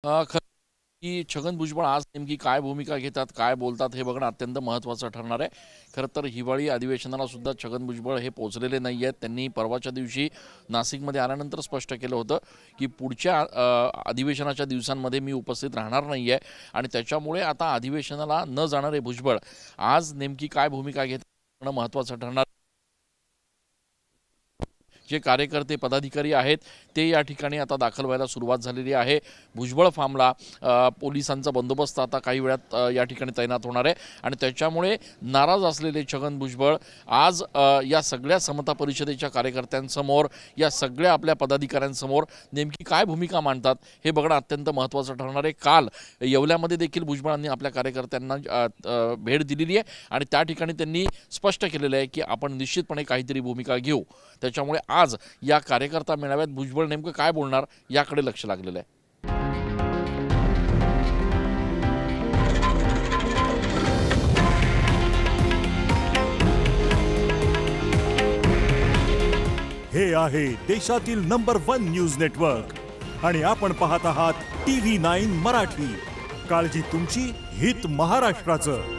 खरं की छगन भुजबळ आज नेमकी काय भूमिका घेतात, काय बोलतात हे बघणं अत्यंत महत्त्वाचं ठरणार आहे. खरं तर हिवाळी अधिवेशनाला सुद्धा छगन भुजबळ हे पोहोचलेले नाही आहेत. त्यांनी परवाच्या दिवशी नाशिकमध्ये आल्यानंतर स्पष्ट केलं होतं की पुढच्या अधिवेशनाच्या दिवसांमध्ये मी उपस्थित राहणार नाही आहे आणि त्याच्यामुळे आता अधिवेशनाला न जाणारे भुजबळ आज नेमकी काय भूमिका घेतात महत्त्वाचं ठरणार. जे कार्यकर्ते पदाधिकारी आहेत ते या ठिकाणी आता दाखल व्हायला सुरुवात झालेली आहे. भुजबळ फार्मला पोलिसांचा बंदोबस्त आता काही वेळात या ठिकाणी तैनात होणार आहे आणि त्याच्यामुळे नाराज असलेले छगन भुजबळ आज या सगळ्या समता परिषदेच्या कार्यकर्त्यांसमोर, या सगळ्या आपल्या पदाधिकाऱ्यांसमोर नेमकी काय भूमिका मांडतात हे बघणं अत्यंत महत्त्वाचं ठरणार आहे. काल येवल्यामध्ये देखील भुजबळांनी आपल्या कार्यकर्त्यांना भेट दिलेली आहे आणि त्या ठिकाणी त्यांनी स्पष्ट केलेलं आहे की आपण निश्चितपणे काहीतरी भूमिका घेऊ. त्याच्यामुळे आज या कार्यकर्ता मेळाव्यात भुजबळ नेमकं काय बोलणार याकडे लक्ष लागलेलं आहे. हे आहे देशातील नंबर 1 न्यूज नेटवर्क आणि आपण पाहत आहात TV9 मराठी. काळजी तुमची, हित महाराष्ट्राचं.